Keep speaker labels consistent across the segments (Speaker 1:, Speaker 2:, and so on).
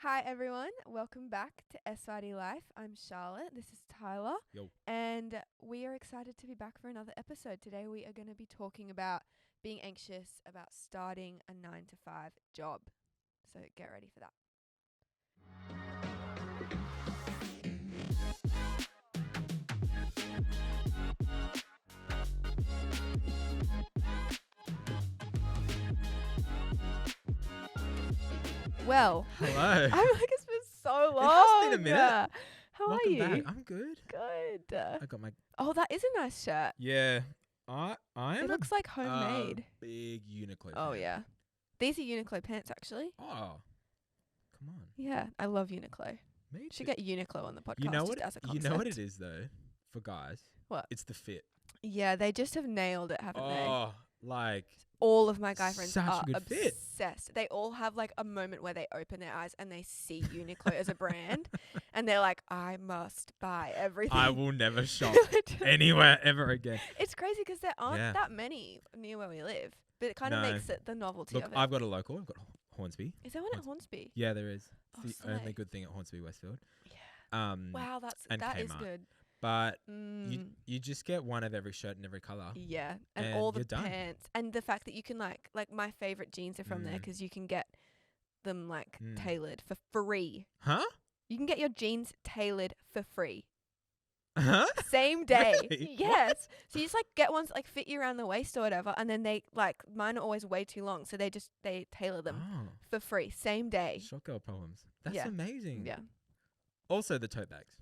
Speaker 1: Hi everyone, welcome back to SYD Life. I'm Charlotte, this is Tyler,
Speaker 2: Yo.
Speaker 1: and we are excited to be back for another episode. Today we are going to be talking about being anxious about starting a 9 to 5 job. So get ready for that. Well,
Speaker 2: Hello.
Speaker 1: I feel like it's been so long.
Speaker 2: It has been a minute.
Speaker 1: How
Speaker 2: Welcome
Speaker 1: are you?
Speaker 2: back. I'm good.
Speaker 1: Good.
Speaker 2: I got my
Speaker 1: Oh, that is a nice shirt.
Speaker 2: yeah. I am
Speaker 1: It looks like homemade.
Speaker 2: a big Uniqlo
Speaker 1: Oh
Speaker 2: fan.
Speaker 1: yeah. These are Uniqlo pants actually.
Speaker 2: Oh, come on.
Speaker 1: Yeah, I love Uniqlo.
Speaker 2: Me
Speaker 1: Should
Speaker 2: too.
Speaker 1: get Uniqlo on the podcast
Speaker 2: You know
Speaker 1: just
Speaker 2: what?
Speaker 1: as a
Speaker 2: You
Speaker 1: concept.
Speaker 2: know what it is though, for guys.
Speaker 1: What?
Speaker 2: It's the fit.
Speaker 1: Yeah, they just have nailed it, haven't they?
Speaker 2: Oh, like
Speaker 1: All of my guy friends
Speaker 2: such
Speaker 1: are
Speaker 2: a good fit.
Speaker 1: obsessed. They all have like a moment where they open their eyes and they see Uniqlo as a brand, and they're like, "I must buy everything."
Speaker 2: I will never shop
Speaker 1: Literally.
Speaker 2: anywhere ever again.
Speaker 1: It's crazy because there aren't
Speaker 2: Yeah.
Speaker 1: that many near where we live, but it kind of
Speaker 2: No.
Speaker 1: makes it the novelty
Speaker 2: Look,
Speaker 1: of it.
Speaker 2: I've got a local. I've got Hornsby.
Speaker 1: Is there one at Hornsby?
Speaker 2: Yeah, there is.
Speaker 1: Oh,
Speaker 2: It's the
Speaker 1: slay.
Speaker 2: only good thing at Hornsby Westfield.
Speaker 1: Yeah. Wow,
Speaker 2: and
Speaker 1: that is
Speaker 2: Kmart.
Speaker 1: good.
Speaker 2: But
Speaker 1: Mm.
Speaker 2: you just get one of every shirt in every colour.
Speaker 1: Yeah, and
Speaker 2: And
Speaker 1: all the
Speaker 2: you're done.
Speaker 1: pants, and the fact that you can like my favorite jeans are from there 'cause you can get them like tailored for free.
Speaker 2: Huh?
Speaker 1: You can get your jeans tailored for free,
Speaker 2: Huh?
Speaker 1: same day.
Speaker 2: Really?
Speaker 1: Yes, so you just like get ones that, like fit you around the waist or whatever, and then they like mine are always way too long, so they tailor them
Speaker 2: Oh,
Speaker 1: for free, same day.
Speaker 2: short girl problems. That's
Speaker 1: Yeah.
Speaker 2: amazing.
Speaker 1: Yeah,
Speaker 2: Also the tote bags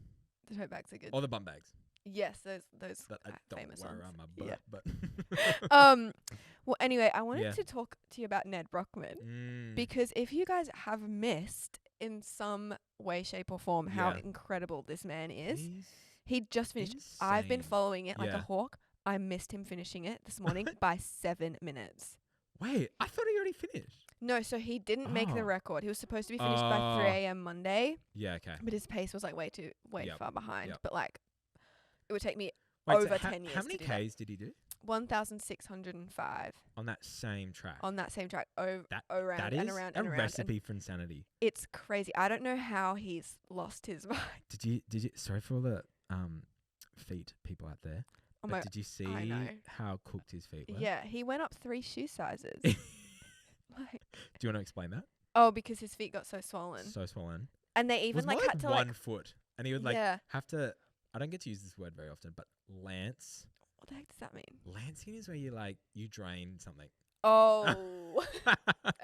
Speaker 1: the tote bags are good.
Speaker 2: or the bum bags
Speaker 1: Yes, those
Speaker 2: that I don't
Speaker 1: famous
Speaker 2: wear
Speaker 1: ones.
Speaker 2: around my butt.
Speaker 1: Yeah.
Speaker 2: But
Speaker 1: Well, anyway, I wanted
Speaker 2: Yeah.
Speaker 1: to talk to you about Ned Brockman.
Speaker 2: Mm,
Speaker 1: Because if you guys have missed in some way, shape, or form how
Speaker 2: Yeah.
Speaker 1: incredible this man is,
Speaker 2: he's
Speaker 1: he just finished. I've been
Speaker 2: insane.
Speaker 1: following it like a
Speaker 2: Yeah.
Speaker 1: hawk. I missed him finishing it this morning by 7 minutes.
Speaker 2: Wait, I thought he already finished.
Speaker 1: No, so he didn't make the
Speaker 2: Oh.
Speaker 1: record. He was supposed to be finished by 3 a.m. Monday,
Speaker 2: Yeah, okay.
Speaker 1: but his pace was like way
Speaker 2: Yep,
Speaker 1: far behind.
Speaker 2: yep.
Speaker 1: But like, it would take me
Speaker 2: Wait,
Speaker 1: over
Speaker 2: so
Speaker 1: 10 years
Speaker 2: how
Speaker 1: to
Speaker 2: many
Speaker 1: do that.
Speaker 2: Ks did he do
Speaker 1: 1,605
Speaker 2: on that same track?
Speaker 1: on that same track, around
Speaker 2: that
Speaker 1: and
Speaker 2: is
Speaker 1: around
Speaker 2: a
Speaker 1: and around.
Speaker 2: recipe for insanity.
Speaker 1: It's crazy. I don't know how he's lost his mind.
Speaker 2: Did you sorry for all the feet people out there.
Speaker 1: Oh
Speaker 2: But
Speaker 1: my,
Speaker 2: did you see
Speaker 1: I know.
Speaker 2: how cooked his feet were?
Speaker 1: Yeah, he went up 3 shoe sizes. Like,
Speaker 2: Do you want to explain that?
Speaker 1: oh, because his feet got so swollen,
Speaker 2: So swollen.
Speaker 1: and they
Speaker 2: It
Speaker 1: even
Speaker 2: was
Speaker 1: like
Speaker 2: more
Speaker 1: had to
Speaker 2: one
Speaker 1: like
Speaker 2: foot, and he would like
Speaker 1: yeah.
Speaker 2: have to. I don't get to use this word very often, but lance.
Speaker 1: What the heck does that mean?
Speaker 2: Lancing is where you drain something.
Speaker 1: Oh,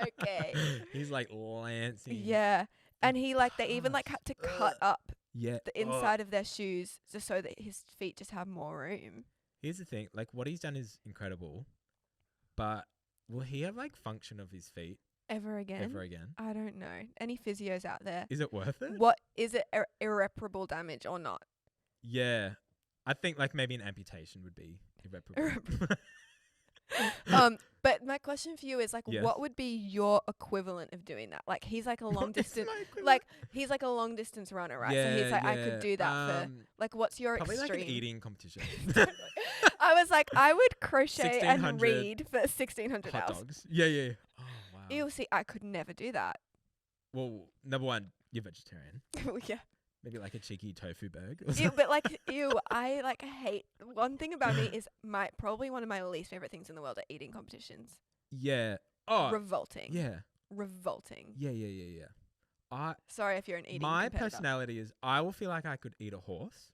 Speaker 1: okay.
Speaker 2: He's like lancing.
Speaker 1: Yeah, and he like they even like
Speaker 2: Gosh.
Speaker 1: had to cut up
Speaker 2: Yeah.
Speaker 1: the inside of their shoes just so that his feet just have more room.
Speaker 2: Here's the thing: like what he's done is incredible, but will he have like function of his feet
Speaker 1: Ever again?
Speaker 2: ever again?
Speaker 1: I don't know. Any physios out there?
Speaker 2: Is it worth it?
Speaker 1: What is it? Irreparable damage or not?
Speaker 2: Yeah, I think like maybe an amputation would be irreparable.
Speaker 1: But my question for you is like,
Speaker 2: Yes.
Speaker 1: what would be your equivalent of doing that? Like, he's like a long
Speaker 2: What is
Speaker 1: distance,
Speaker 2: my equivalent?
Speaker 1: like he's like a long distance runner, right? So he's like, I could do that for like, what's your
Speaker 2: probably
Speaker 1: extreme?
Speaker 2: like an eating competition.
Speaker 1: I was like, I would crochet and
Speaker 2: 1600
Speaker 1: read for 1,600
Speaker 2: Hot
Speaker 1: hours.
Speaker 2: dogs. Yeah. Oh wow.
Speaker 1: Ew, see, I could never do that.
Speaker 2: Well, number one, you're vegetarian.
Speaker 1: Yeah.
Speaker 2: Maybe like a cheeky tofu burger.
Speaker 1: Ew, but like, I like hate. One thing about me is probably one of my least favorite things in the world are eating competitions.
Speaker 2: Yeah. Oh.
Speaker 1: Revolting.
Speaker 2: Yeah.
Speaker 1: Revolting.
Speaker 2: Yeah.
Speaker 1: Sorry if you're an eating
Speaker 2: My
Speaker 1: competitor.
Speaker 2: personality is I will feel like I could eat a horse,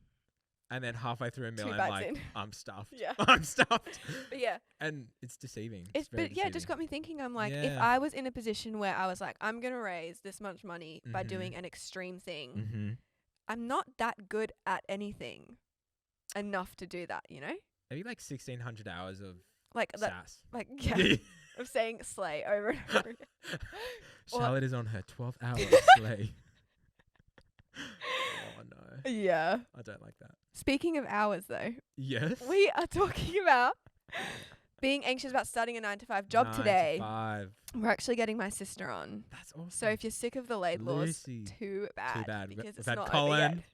Speaker 2: and then halfway through a meal
Speaker 1: 2
Speaker 2: I'm
Speaker 1: bites
Speaker 2: like
Speaker 1: in.
Speaker 2: I'm stuffed.
Speaker 1: Yeah.
Speaker 2: I'm stuffed.
Speaker 1: But yeah.
Speaker 2: And it's deceiving.
Speaker 1: It's
Speaker 2: very
Speaker 1: but yeah, it just
Speaker 2: deceiving.
Speaker 1: got me thinking. I'm like, if
Speaker 2: Yeah.
Speaker 1: I was in a position where I was like, I'm gonna raise this much money by
Speaker 2: Mhm.
Speaker 1: doing an extreme thing,
Speaker 2: Mm-hmm.
Speaker 1: I'm not that good at anything enough to do that, you know?
Speaker 2: Maybe like 1,600 hours of
Speaker 1: Like that,
Speaker 2: sass.
Speaker 1: like yeah, of saying slay over and over again. Or-
Speaker 2: Charlotte is on her 12th hour sleigh. Oh no,
Speaker 1: Yeah.
Speaker 2: I don't like that.
Speaker 1: Speaking of hours, though,
Speaker 2: Yes.
Speaker 1: we are talking about being anxious about starting a 9 to 5 job
Speaker 2: 9 to
Speaker 1: today.
Speaker 2: 5.
Speaker 1: We're actually getting my sister on.
Speaker 2: That's awesome.
Speaker 1: So if you're sick of the Laidlaws,
Speaker 2: Lucy.
Speaker 1: too bad.
Speaker 2: Too bad.
Speaker 1: Because
Speaker 2: We've
Speaker 1: it's
Speaker 2: had
Speaker 1: not over
Speaker 2: Colin.
Speaker 1: yet.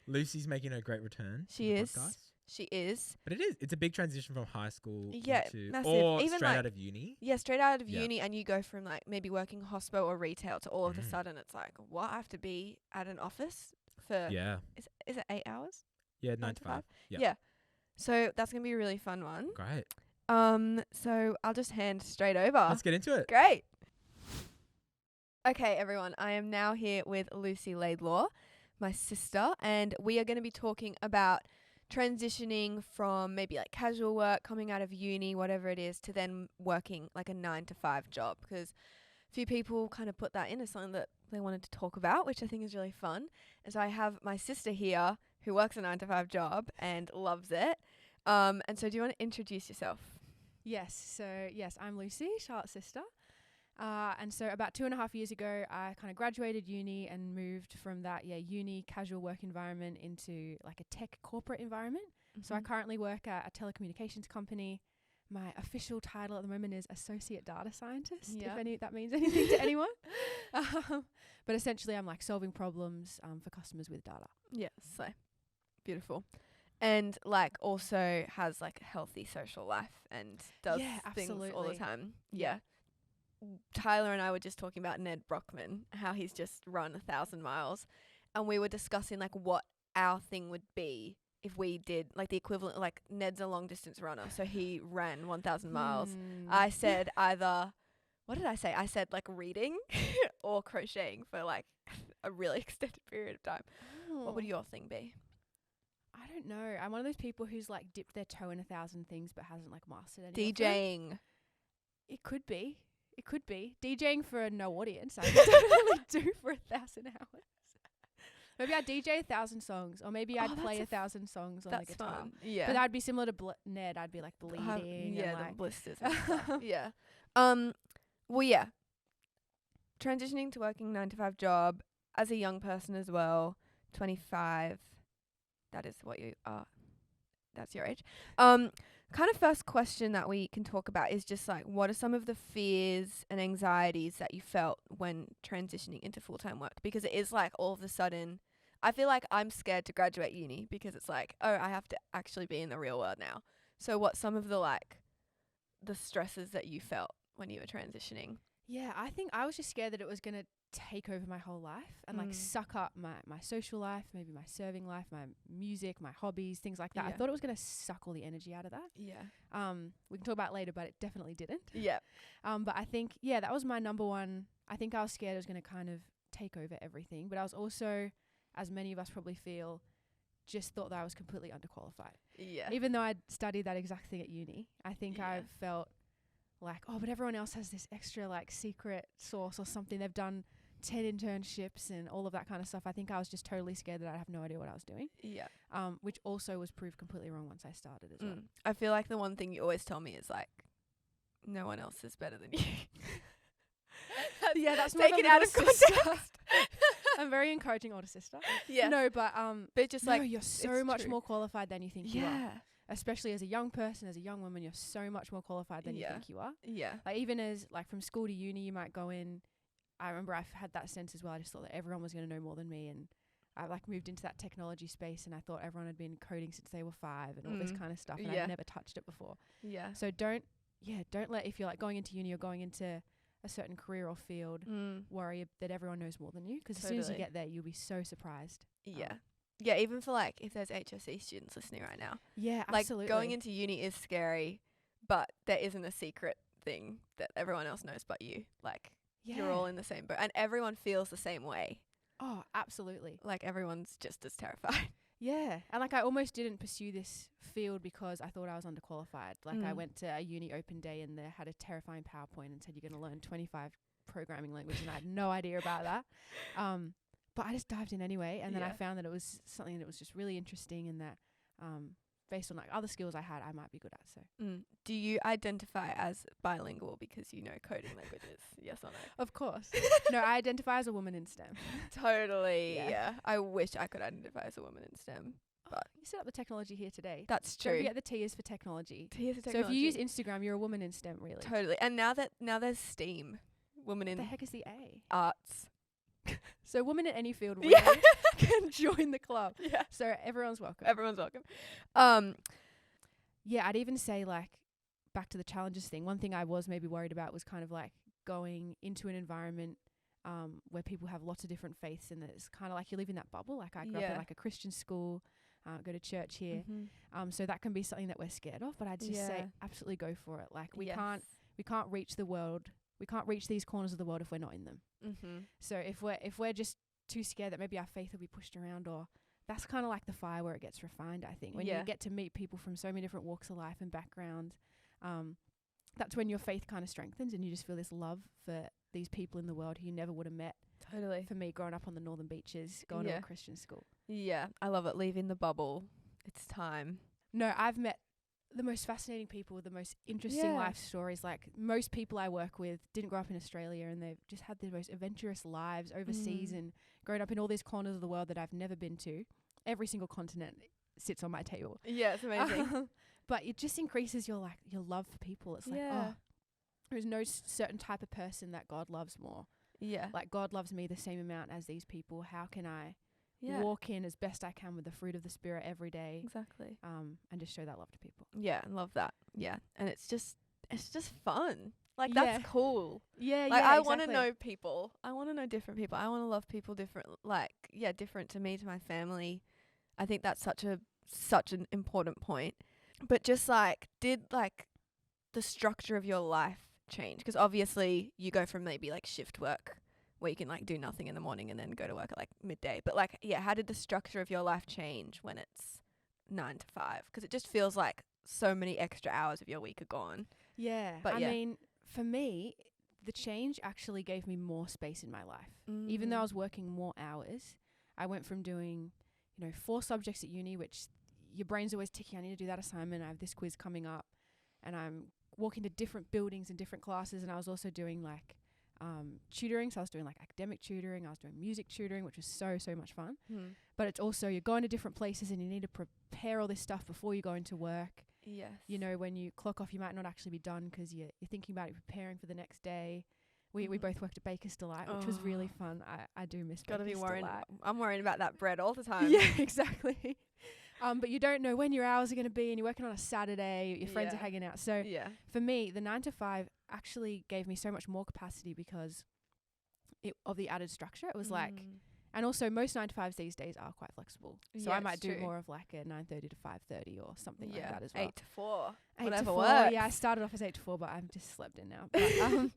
Speaker 2: Lucy's making a great return. to
Speaker 1: She
Speaker 2: the
Speaker 1: is.
Speaker 2: podcast.
Speaker 1: She is.
Speaker 2: But it's a big transition from high school
Speaker 1: Yeah,
Speaker 2: into
Speaker 1: massive.
Speaker 2: or
Speaker 1: Even
Speaker 2: straight
Speaker 1: like-
Speaker 2: out of uni.
Speaker 1: Yeah, straight out of
Speaker 2: Yeah.
Speaker 1: uni, and you go from like maybe working hospital or retail to all of a
Speaker 2: Mm.
Speaker 1: sudden it's like, what? I have to be at an office for
Speaker 2: Yeah.
Speaker 1: is it 8 hours?
Speaker 2: Yeah,
Speaker 1: 9
Speaker 2: 9
Speaker 1: to
Speaker 2: to 5.
Speaker 1: 5?
Speaker 2: Yeah.
Speaker 1: Yeah. So that's gonna be a really fun one.
Speaker 2: Great.
Speaker 1: So I'll just hand straight over.
Speaker 2: Let's get into it.
Speaker 1: Great. Okay, everyone. I am now here with Lucy Laidlaw, my sister, and we are going to be talking about transitioning from maybe like casual work, coming out of uni, whatever it is, to then working like a 9 to 5 job. Because a few people kind of put that in as something that they wanted to talk about, which I think is really fun. And so I have my sister here who works a 9 to 5 job and loves it. And so do you want to introduce yourself?
Speaker 3: Yes. So, yes, I'm Lucy, Charlotte's sister. And so about 2.5 years ago, I kind of graduated uni and moved from that, uni casual work environment into like a tech corporate environment. So I currently work at a telecommunications company. My official title at the moment is Associate Data Scientist, if that means anything to anyone. But essentially, I'm like solving problems for customers with data.
Speaker 1: Yes, so beautiful. And like also has like a healthy social life and does things all the
Speaker 3: absolutely.
Speaker 1: time.
Speaker 3: Yeah.
Speaker 1: Tyler and I were just talking about Ned Brockman, how he's just run 1,000 miles. And we were discussing like what our thing would be if we did like the equivalent, like Ned's a long distance runner. So he ran 1,000 miles. I said either, what did I say? I said like reading or crocheting for like a really extended period of time. What would your thing be?
Speaker 3: I don't know. I'm one of those people who's like dipped their toe in 1,000 things but hasn't like mastered any of them.
Speaker 1: DJing.
Speaker 3: It could be. DJing for no audience. I could definitely do for 1,000 hours. Maybe I'd DJ 1,000 songs, or maybe I'd play 1,000 songs on the guitar.
Speaker 1: Fun. Yeah.
Speaker 3: But that'd be similar to Ned. I'd be like bleeding.
Speaker 1: Yeah,
Speaker 3: and
Speaker 1: the
Speaker 3: like
Speaker 1: blisters and stuff. Yeah. Well, yeah. Transitioning to working 9 to 5 job as a young person as well, 25. That is what you are. That's your age. Kind of first question that we can talk about is just like, what are some of the fears and anxieties that you felt when transitioning into full-time work? Because it is like all of a sudden, I feel like I'm scared to graduate uni because it's like, oh, I have to actually be in the real world now. So what's some of the like the stresses that you felt when you were transitioning?
Speaker 3: Yeah, I think I was just scared that it was going to take over my whole life and like suck up my social life, maybe my serving life, my music, my hobbies, things like that. I thought it was going to suck all the energy out of that.
Speaker 1: Yeah.
Speaker 3: We can talk about it later, but it definitely didn't.
Speaker 1: Yeah.
Speaker 3: But I think, that was my number one. I think I was scared it was going to kind of take over everything, but I was also, as many of us probably feel, just thought that I was completely underqualified.
Speaker 1: Yeah.
Speaker 3: Even though I'd studied that exact thing at uni, I think I felt like, oh, but everyone else has this extra like secret sauce or something. They've done 10 internships and all of that kind of stuff. I think I was just totally scared that I'd have no idea what I was doing.
Speaker 1: Yeah.
Speaker 3: Which also was proved completely wrong once I started as well.
Speaker 1: I feel like the one thing you always tell me is like, no one else is better than you.
Speaker 3: That's
Speaker 1: take it out of context.
Speaker 3: I'm very encouraging older sister.
Speaker 1: Yeah.
Speaker 3: No, but
Speaker 1: just
Speaker 3: no,
Speaker 1: like
Speaker 3: you're so much
Speaker 1: true.
Speaker 3: more qualified than you think you are. Especially as a young person, as a young woman, you're so much more qualified than you think you are.
Speaker 1: Yeah.
Speaker 3: Like even as like from school to uni, you might go in. I remember I've had that sense as well. I just thought that everyone was going to know more than me, and I like moved into that technology space, and I thought everyone had been coding since they were 5 and all this kind of stuff, and I'd never touched it before.
Speaker 1: Yeah.
Speaker 3: So don't let, if you're like going into uni or going into a certain career or field, worry that everyone knows more than you, because as soon as you get there, you'll be so surprised.
Speaker 1: Yeah. Yeah, even for like if there's HSE students listening right now.
Speaker 3: Yeah,
Speaker 1: like
Speaker 3: absolutely.
Speaker 1: Going into uni is scary, but there isn't a secret thing that everyone else knows but you. Like you're all in the same boat, and everyone feels the same way.
Speaker 3: Oh, absolutely.
Speaker 1: Like everyone's just as terrified.
Speaker 3: Yeah. And like I almost didn't pursue this field because I thought I was underqualified. Like I went to a uni open day and they had a terrifying PowerPoint and said you're going to learn 25 programming languages, and I had no idea about that. But I just dived in anyway, and then I found that it was something that was just really interesting, and that based on like other skills I had, I might be good at. So
Speaker 1: do you identify as bilingual because you know coding languages? Yes or no?
Speaker 3: Of course. No, I identify as a woman in STEM.
Speaker 1: Totally. Yeah. I wish I could identify as a woman in STEM. But
Speaker 3: you set up the technology here today.
Speaker 1: That's true.
Speaker 3: Don't forget the T is for technology.
Speaker 1: T is for technology.
Speaker 3: So if you use Instagram, you're a woman in STEM, really.
Speaker 1: Totally. And now there's STEAM, woman in
Speaker 3: the heck is the A?
Speaker 1: arts.
Speaker 3: So women in any field really
Speaker 1: Yeah.
Speaker 3: can join the club.
Speaker 1: Yeah.
Speaker 3: So everyone's welcome.
Speaker 1: Everyone's welcome.
Speaker 3: Yeah, I'd even say, like, back to the challenges thing, one thing I was maybe worried about was kind of like going into an environment where people have lots of different faiths, and it's kind of like you live in that bubble. Like I grew up in like a Christian school, go to church here. So that can be something that we're scared of, but I'd just say absolutely go for it. Like we can't reach the world. We can't reach these corners of the world if we're not in them. So if we're just too scared that maybe our faith will be pushed around, or that's kind of like the fire where it gets refined, I think. When you get to meet people from so many different walks of life and backgrounds, that's when your faith kind of strengthens, and you just feel this love for these people in the world who you never would have met.
Speaker 1: Totally.
Speaker 3: For me, growing up on the northern beaches, going to a Christian school.
Speaker 1: Yeah, I love it. Leaving the bubble. It's time.
Speaker 3: No, I've met the most fascinating people with the most interesting life stories. Like most people I work with didn't grow up in Australia, and they've just had the most adventurous lives overseas and grown up in all these corners of the world that I've never been to. Every single continent sits on my table.
Speaker 1: Yeah, it's amazing.
Speaker 3: But it just increases your love for people. It's like, oh, there's no certain type of person that God loves more.
Speaker 1: Yeah.
Speaker 3: Like God loves me the same amount as these people. How can I walk in as best I can with the fruit of the Spirit every day?
Speaker 1: Exactly.
Speaker 3: And just show that love to people.
Speaker 1: Yeah, I love that. Yeah. And it's just fun. Like that's cool.
Speaker 3: Yeah,
Speaker 1: like I want to
Speaker 3: exactly.
Speaker 1: know people. I want to know different people. I want to love people different. Like different to me, to my family. I think that's such an important point. But just like, did like the structure of your life change? Because obviously you go from maybe like shift work where you can like do nothing in the morning and then go to work at like midday. But like, how did the structure of your life change when it's 9 to 5? Because it just feels like so many extra hours of your week are gone.
Speaker 3: Yeah.
Speaker 1: But
Speaker 3: I mean, for me, the change actually gave me more space in my life. Even though I was working more hours, I went from doing, 4 subjects at uni, which your brain's always ticking. I need to do that assignment. I have this quiz coming up, and I'm walking to different buildings and different classes. And I was also doing like tutoring. So I was doing like academic tutoring. I was doing music tutoring, which was so much fun. But it's also, you're going to different places and you need to prepare all this stuff before you go into work.
Speaker 1: Yes.
Speaker 3: When you clock off, you might not actually be done because you're thinking about it, preparing for the next day. We both worked at Baker's Delight, which was really fun. I do miss
Speaker 1: Gotta
Speaker 3: Baker's
Speaker 1: be worrying.
Speaker 3: Delight.
Speaker 1: I'm worrying about that bread all the time.
Speaker 3: Yeah, exactly. But you don't know when your hours are going to be, and you're working on a Saturday, your friends are hanging out. So for me, the 9 to 5 actually gave me so much more capacity because of the added structure. It was like, and also most 9 to 5s these days are quite flexible. So I might do more of like a 9:30 to 5:30 or something like that as well.
Speaker 1: 8 to 4.
Speaker 3: 8
Speaker 1: Whatever
Speaker 3: to 4.
Speaker 1: works.
Speaker 3: Yeah, I started off as 8 to 4, but I'm just slept in now. But,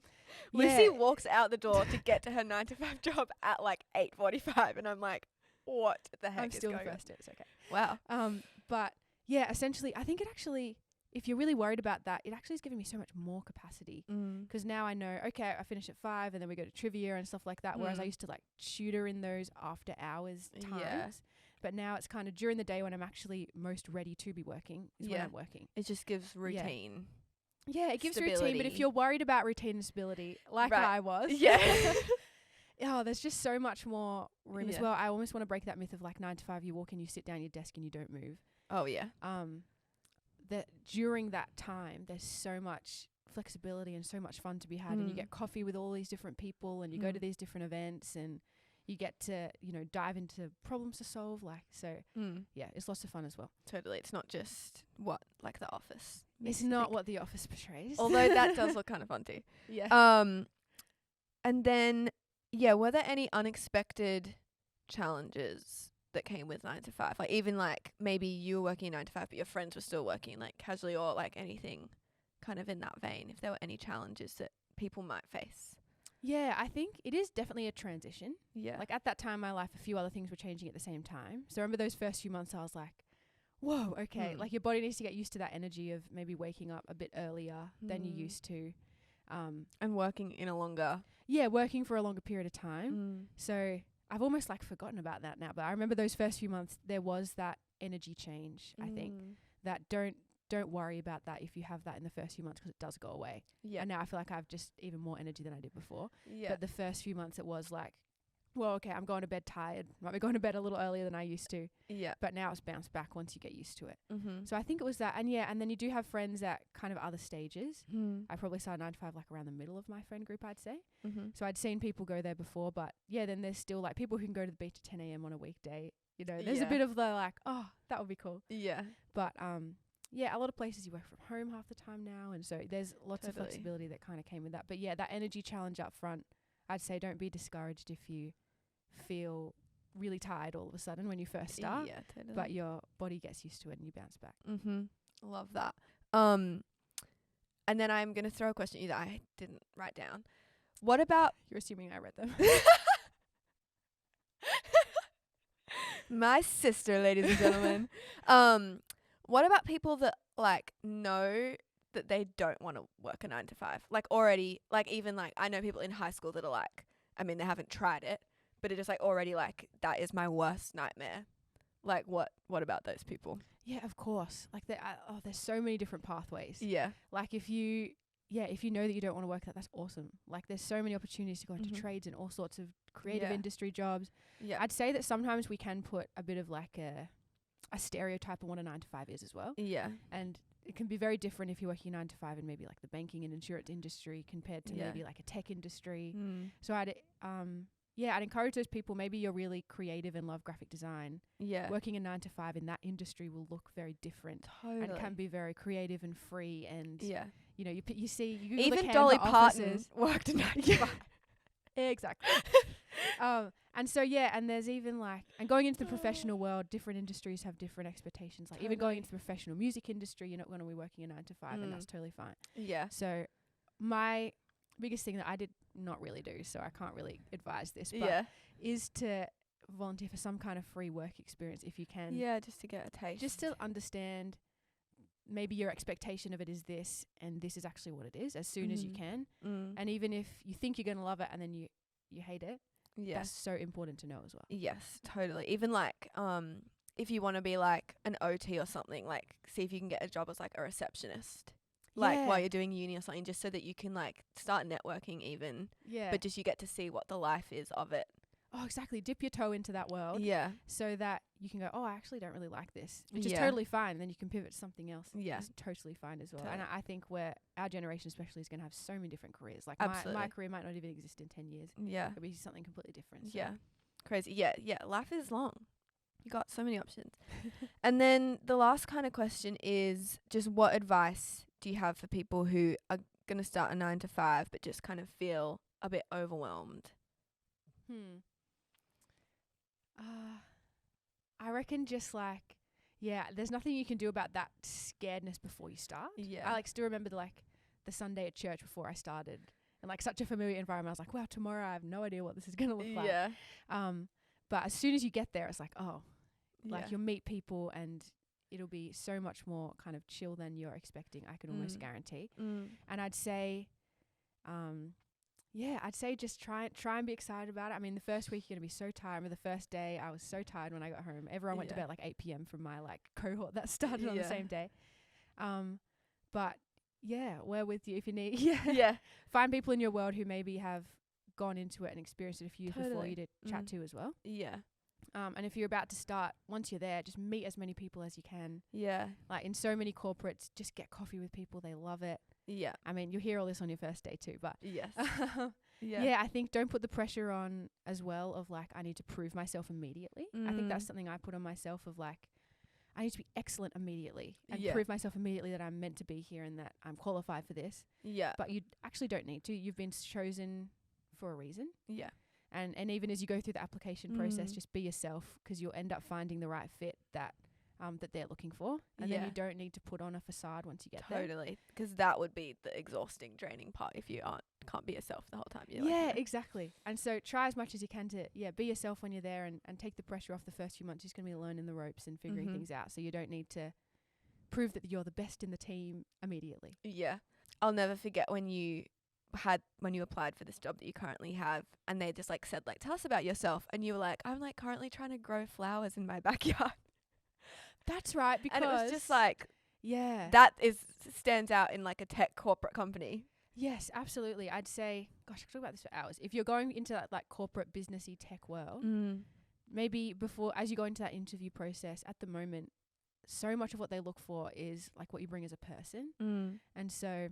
Speaker 1: Lucy walks out the door to get to her 9 to 5 job at like 8:45, and I'm like, what the heck
Speaker 3: I'm
Speaker 1: is
Speaker 3: still
Speaker 1: going
Speaker 3: the
Speaker 1: on?
Speaker 3: first. It's okay.
Speaker 1: Wow.
Speaker 3: But yeah, essentially, I think it actually, if you're really worried about that, it actually is giving me so much more capacity. Because now I know, okay, I finish at 5 and then we go to trivia and stuff like that. Whereas I used to like tutor in those after hours times.
Speaker 1: Yeah.
Speaker 3: But now it's kind of during the day when I'm actually most ready to be working is when I'm working.
Speaker 1: It just gives routine.
Speaker 3: Yeah, it gives
Speaker 1: Stability.
Speaker 3: routine. But if you're worried about routine and stability, like I was.
Speaker 1: Yeah.
Speaker 3: There's just so much more room as well. I almost want to break that myth of like 9 to 5, you walk in, you sit down at your desk and you don't move.
Speaker 1: Oh, yeah.
Speaker 3: That during that time, there's so much flexibility and so much fun to be had. And you get coffee with all these different people and you go to these different events and you get to, dive into problems to solve. It's lots of fun as well.
Speaker 1: Totally. It's not just like The Office.
Speaker 3: It's not what The Office portrays.
Speaker 1: Although that does look kind of fun too.
Speaker 3: Yeah.
Speaker 1: And then, were there any unexpected challenges that came with 9 to 5? Like even like maybe you were working 9 to 5, but your friends were still working like casually, or like anything kind of in that vein, if there were any challenges that people might face.
Speaker 3: Yeah, I think it is definitely a transition.
Speaker 1: Yeah.
Speaker 3: Like at that time in my life, a few other things were changing at the same time. So I remember those first few months, I was like, whoa, okay. Like your body needs to get used to that energy of maybe waking up a bit earlier than you used to.
Speaker 1: And working in a longer.
Speaker 3: Yeah, working for a longer period of time. So I've almost like forgotten about that now. But I remember those first few months, there was that energy change, I think, that don't worry about that if you have that in the first few months, because it does go away. Yeah. And now I feel like I have just even more energy than I did before. Yeah. But the first few months it was like, well, okay, I'm going to bed tired. Might be going to bed a little earlier than I used to.
Speaker 1: Yeah.
Speaker 3: But now it's bounced back once you get used to it.
Speaker 1: Mm-hmm.
Speaker 3: So I think it was that. And yeah, and then you do have friends at kind of other stages. I probably started 9 to 5 like around the middle of my friend group, I'd say.
Speaker 1: Mm-hmm.
Speaker 3: So I'd seen people go there before, but yeah, then there's still like people who can go to the beach at 10 a.m. on a weekday. You know, there's a
Speaker 1: Yeah.
Speaker 3: bit of the like, oh, that would be cool.
Speaker 1: Yeah.
Speaker 3: But yeah, a lot of places you work from home half the time now, and so there's lots of
Speaker 1: Totally.
Speaker 3: flexibility that kind of came with that. But yeah, that energy challenge up front, I'd say don't be discouraged if you feel really tired all of a sudden when you first start.
Speaker 1: Yeah, totally.
Speaker 3: But your body gets used to it and you bounce back.
Speaker 1: Mm-hmm. Love that. And then I'm gonna throw a question at you that I didn't write down. What about
Speaker 3: You're assuming I read them.
Speaker 1: my sister, ladies and gentlemen? What about people that like know that they don't want to work a 9 to 5? Like already, like even like I know people in high school that are like, I mean, they haven't tried it, but it is like already like that is my worst nightmare. Like what about those people?
Speaker 3: Yeah, of course. Like there's so many different pathways.
Speaker 1: Yeah.
Speaker 3: Like if you know that you don't want to work that's awesome. Like there's so many opportunities to go into
Speaker 1: Mhm.
Speaker 3: trades and all sorts of creative
Speaker 1: Yeah.
Speaker 3: industry jobs.
Speaker 1: Yeah.
Speaker 3: I'd say that sometimes we can put a bit of like a stereotype on what a 9 to 5 is as well.
Speaker 1: Yeah.
Speaker 3: And it can be very different if you're working 9 to 5 in maybe like the banking and insurance industry compared to
Speaker 1: Yeah.
Speaker 3: maybe like a tech industry.
Speaker 1: Mm.
Speaker 3: So I'd encourage those people, maybe you're really creative and love graphic design.
Speaker 1: Yeah.
Speaker 3: Working a 9 to 5 in that industry will look very different.
Speaker 1: Totally.
Speaker 3: And can be very creative and free, and
Speaker 1: Yeah.
Speaker 3: you know, you see you Google the
Speaker 1: Even
Speaker 3: Canva
Speaker 1: Dolly Parton
Speaker 3: offices.
Speaker 1: worked a 9 to 5.
Speaker 3: Exactly. And so yeah, and there's even like, and going into the professional world, different industries have different expectations. Like even going into the professional music industry, you're not going to be working a 9 to 5, and that's totally fine.
Speaker 1: Yeah.
Speaker 3: So my biggest thing that I did not really do, so I can't really advise this, but
Speaker 1: Yeah.
Speaker 3: is to volunteer for some kind of free work experience if you can.
Speaker 1: Yeah, just to get a taste.
Speaker 3: Just to understand maybe your expectation of it is this, and this is actually what it is, as soon as you can. And even if you think you're going to love it and then you hate it, that's so important to know as well.
Speaker 1: Yes, totally. Even like if you want to be like an OT or something, like see if you can get a job as like a receptionist. Like while you're doing uni or something, just so that you can like start networking even.
Speaker 3: Yeah.
Speaker 1: But just you get to see what the life is of it.
Speaker 3: Oh, exactly. Dip your toe into that world.
Speaker 1: Yeah.
Speaker 3: So that you can go, oh, I actually don't really like this, which is
Speaker 1: Yeah.
Speaker 3: totally fine. And then you can pivot to something else.
Speaker 1: Yeah.
Speaker 3: It's totally fine as well.
Speaker 1: Totally.
Speaker 3: And I think our generation especially is going to have so many different careers. Like
Speaker 1: Absolutely.
Speaker 3: my career might not even exist in 10 years.
Speaker 1: Yeah.
Speaker 3: It'll be something completely different. So.
Speaker 1: Yeah. Crazy. Yeah. Yeah. Life is long. You got so many options. And then the last kind of question is just what advice do you have for people who are going to start a 9 to 5 but just kind of feel a bit overwhelmed?
Speaker 3: I reckon just like, there's nothing you can do about that scaredness before you start.
Speaker 1: Yeah.
Speaker 3: I like still remember the Sunday at church before I started, and like such a familiar environment. I was like, wow, tomorrow I have no idea what this is going to look like.
Speaker 1: Yeah.
Speaker 3: But as soon as you get there, it's like, oh, like
Speaker 1: Yeah.
Speaker 3: you'll meet people and it'll be so much more kind of chill than you're expecting. I can almost guarantee. And I'd say, I'd say just try and be excited about it. I mean, the first week you're going to be so tired. I remember the first day I was so tired when I got home. Everyone went to bed at like 8 p.m. from my like cohort that started on the same day. But yeah, we're with you if you need.
Speaker 1: Yeah.
Speaker 3: Find people in your world who maybe have gone into it and experienced it a few years before you to chat to as well.
Speaker 1: Yeah.
Speaker 3: And if you're about to start, once you're there, just meet as many people as you can.
Speaker 1: Yeah.
Speaker 3: Like in so many corporates, just get coffee with people. They love it.
Speaker 1: Yeah.
Speaker 3: I mean, you'll hear all this on your first day too, but
Speaker 1: Yes.
Speaker 3: yeah, I think don't put the pressure on as well of like, I need to prove myself immediately. I think that's something I put on myself of like, I need to be excellent immediately and prove myself immediately that I'm meant to be here and that I'm qualified for this.
Speaker 1: Yeah.
Speaker 3: But you actually don't need to. You've been chosen for a reason.
Speaker 1: Yeah.
Speaker 3: And even as you go through the application process, just be yourself, because you'll end up finding the right fit that they're looking for. And then you don't need to put on a facade once you get there.
Speaker 1: Totally. Because that would be the exhausting, draining part if you can't be yourself the whole time.
Speaker 3: Exactly. And so try as much as you can to, be yourself when you're there and take the pressure off the first few months. You're just going to be learning the ropes and figuring things out. So you don't need to prove that you're the best in the team immediately.
Speaker 1: Yeah. I'll never forget when you applied for this job that you currently have, and they just like said like, tell us about yourself, and you were like, I'm like currently trying to grow flowers in my backyard.
Speaker 3: That's right, because
Speaker 1: and it was just like,
Speaker 3: that
Speaker 1: that stands out in like a tech corporate company.
Speaker 3: Yes, absolutely. I'd say, gosh, I could talk about this for hours. If you're going into that like corporate businessy tech world, maybe before, as you go into that interview process, at the moment, so much of what they look for is like what you bring as a person. And so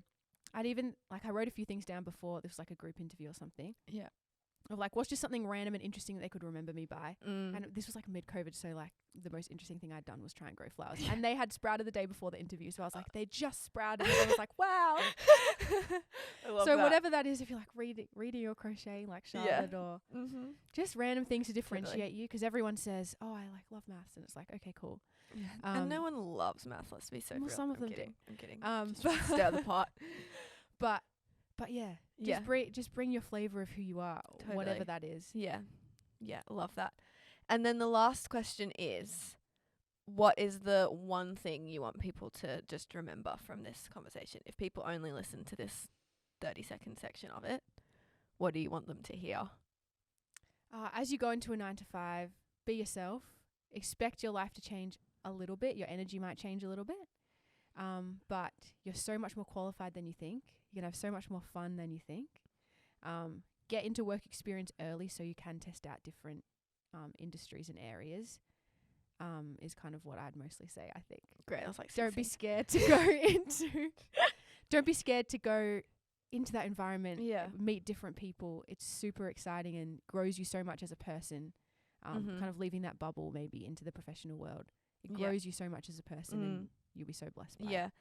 Speaker 3: I'd even, like, I wrote a few things down before. This was like a group interview or something.
Speaker 1: Yeah.
Speaker 3: Of like, what's just something random and interesting that they could remember me by. And this was like mid-COVID, so like the most interesting thing I'd done was try and grow flowers. And they had sprouted the day before the interview, so I was like, they just sprouted. And I was like, wow.
Speaker 1: I love
Speaker 3: So
Speaker 1: that.
Speaker 3: whatever that is, if you're like reading or crocheting like Charlotte, or just random things to differentiate you, because everyone says, oh, I like love maths, and it's like, okay, cool.
Speaker 1: Yeah. And no one loves math, let's be so
Speaker 3: well,
Speaker 1: real.
Speaker 3: some of
Speaker 1: I'm
Speaker 3: them
Speaker 1: kidding. I'm kidding.
Speaker 3: But
Speaker 1: Stir the pot.
Speaker 3: But yeah,
Speaker 1: Yeah.
Speaker 3: just bring your flavor of who you are, whatever
Speaker 1: Totally.
Speaker 3: that is.
Speaker 1: Yeah. Yeah, love that. And then the last question is, what is the one thing you want people to just remember from this conversation? If people only listen to this 30-second section of it, what do you want them to hear?
Speaker 3: As you go into a 9 to 5, be yourself. Expect your life to change a little bit. Your energy might change a little bit. But you're so much more qualified than you think. You're going to have so much more fun than you think. Get into work experience early so you can test out different industries and areas, is kind of what I'd mostly say, I think.
Speaker 1: Great. I was like,
Speaker 3: Don't be scared to go into don't be scared to go into that environment.
Speaker 1: Yeah.
Speaker 3: Meet different people. It's super exciting and grows you so much as a person. Kind of leaving that bubble maybe into the professional world. It grows you so much as a person, and you'll be so blessed by it.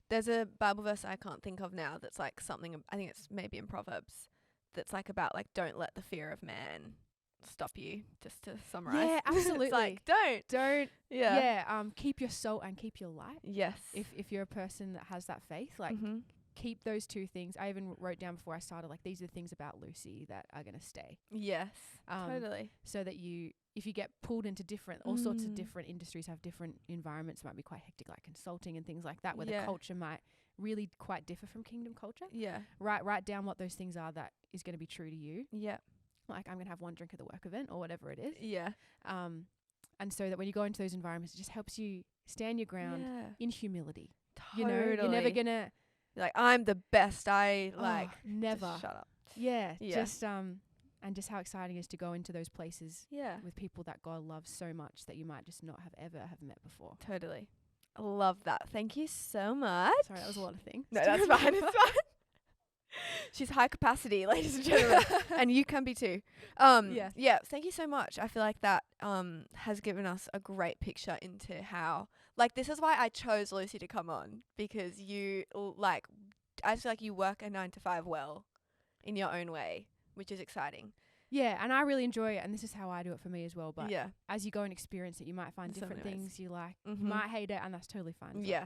Speaker 1: There's a Bible verse I can't think of now that's like something, I think it's maybe in Proverbs, that's like about like, don't let the fear of man stop you, just to summarize.
Speaker 3: Yeah, absolutely.
Speaker 1: It's like, don't.
Speaker 3: Keep your soul and keep your light.
Speaker 1: Yes.
Speaker 3: If you're a person that has that faith, like keep those two things. I even wrote down before I started, like, these are the things about Lucy that are going to stay.
Speaker 1: Yes, totally.
Speaker 3: So that if you get pulled into all sorts of different industries, have different environments, might be quite hectic, like consulting and things like that, where the culture might really quite differ from kingdom culture.
Speaker 1: Yeah.
Speaker 3: Write down what those things are that is going to be true to you.
Speaker 1: Yeah.
Speaker 3: Like, I'm going to have one drink at the work event or whatever it is.
Speaker 1: Yeah.
Speaker 3: And so that when you go into those environments, it just helps you stand your ground in humility.
Speaker 1: Totally.
Speaker 3: You know, you're never going to...
Speaker 1: Like, I'm the best.
Speaker 3: Never.
Speaker 1: Just shut up.
Speaker 3: Yeah. Just, and just how exciting it is to go into those places with people that God loves so much that you might just not have ever have met before.
Speaker 1: Totally. I love that. Thank you so much.
Speaker 3: Sorry, that was a lot of things.
Speaker 1: No, that's fine. It's fine. She's high capacity, ladies and gentlemen. And you can be too. Yeah, thank you so much. I feel like that has given us a great picture into how, like, this is why I chose Lucy to come on, because you, like, I feel like you work a 9 to 5 well in your own way, which is exciting.
Speaker 3: Yeah, and I really enjoy it, and this is how I do it for me as well. But
Speaker 1: yeah,
Speaker 3: as you go and experience it, you might find different things you like.
Speaker 1: Mm-hmm.
Speaker 3: You might hate it, and that's totally fine.
Speaker 1: Yeah.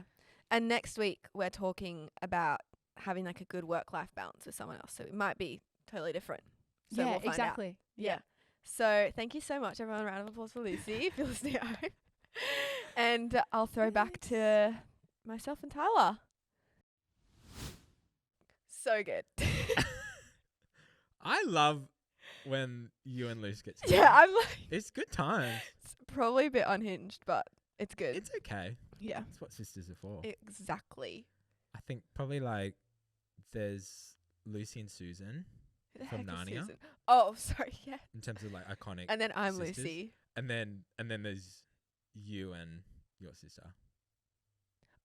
Speaker 1: And next week, we're talking about having, like, a good work-life balance with someone else. So it might be totally different. So
Speaker 3: yeah,
Speaker 1: we'll find
Speaker 3: exactly.
Speaker 1: Out. Yeah. So thank you so much, everyone. A round of applause for Lucy, if you're listening at home. And I'll throw back to myself and Tyler. So good.
Speaker 2: I love when you and Luce get together.
Speaker 1: Yeah, I'm like...
Speaker 2: It's good times.
Speaker 1: It's probably a bit unhinged, but it's good.
Speaker 2: It's okay.
Speaker 1: Yeah.
Speaker 2: That's what sisters are for.
Speaker 1: Exactly.
Speaker 2: I think probably, like, there's Lucy and Susan from Narnia.
Speaker 1: Susan? Oh, sorry, yeah.
Speaker 2: In terms of, like, iconic.
Speaker 1: And then I'm
Speaker 2: sisters.
Speaker 1: Lucy.
Speaker 2: And then there's you and your sister.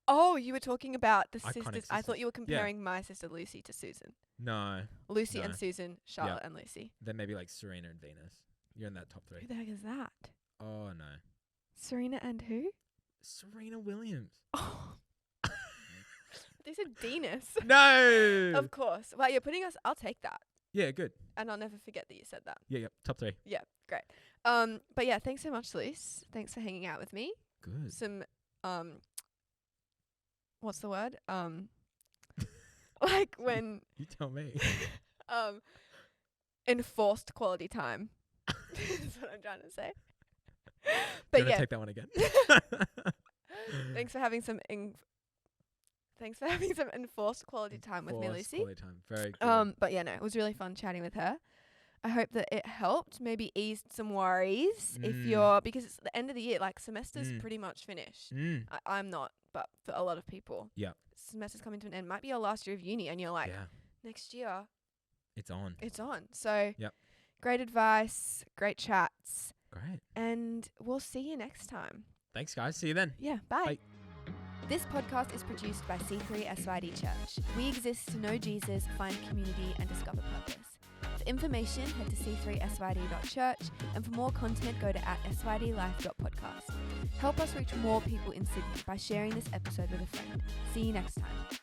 Speaker 1: Oh, you were talking about the
Speaker 2: Iconic
Speaker 1: sisters. I thought
Speaker 2: sisters.
Speaker 1: you were comparing my sister Lucy to Susan.
Speaker 2: No.
Speaker 1: Lucy
Speaker 2: No.
Speaker 1: and Susan, Charlotte and Lucy.
Speaker 2: Then maybe, like, Serena and Venus. You're in that top 3.
Speaker 1: Who the heck is that?
Speaker 2: Oh, no.
Speaker 1: Serena and who?
Speaker 2: Serena Williams.
Speaker 1: Oh. They said Venus.
Speaker 2: No.
Speaker 1: Of course. Well, you're putting us... I'll take that.
Speaker 2: Yeah, good.
Speaker 1: And I'll never forget that you said that.
Speaker 2: Yeah, top 3.
Speaker 1: Yeah, great. But yeah, thanks so much, Luce. Thanks for hanging out with me.
Speaker 2: Good.
Speaker 1: Some, what's the word? Like when...
Speaker 2: You tell me.
Speaker 1: Enforced quality time. That's what I'm trying to say.
Speaker 2: Do
Speaker 1: But
Speaker 2: you wanna
Speaker 1: yeah,
Speaker 2: take that one again?
Speaker 1: thanks for having some enforced quality time with me,
Speaker 2: Forced
Speaker 1: Lucy.
Speaker 2: quality time. Very good.
Speaker 1: But yeah, no, it was really fun chatting with her. I hope that it helped, maybe eased some worries if you're, because it's the end of the year, like semester's pretty much finished. I'm not, but for a lot of people,
Speaker 2: Yeah.
Speaker 1: semester's coming to an end. Might be your last year of uni, and you're like,
Speaker 2: Yeah.
Speaker 1: next year,
Speaker 2: It's on.
Speaker 1: it's on. So
Speaker 2: Yep.
Speaker 1: great advice, great chats,
Speaker 2: Great.
Speaker 1: and we'll see you next time.
Speaker 2: Thanks, guys. See you then.
Speaker 1: Yeah, bye.
Speaker 2: Bye.
Speaker 1: This podcast is produced by C3 SYD Church. We exist to know Jesus, find community, and discover purpose. For information, head to c3syd.church, and for more content, go to @SYDLife.podcast. Help us reach more people in Sydney by sharing this episode with a friend. See you next time.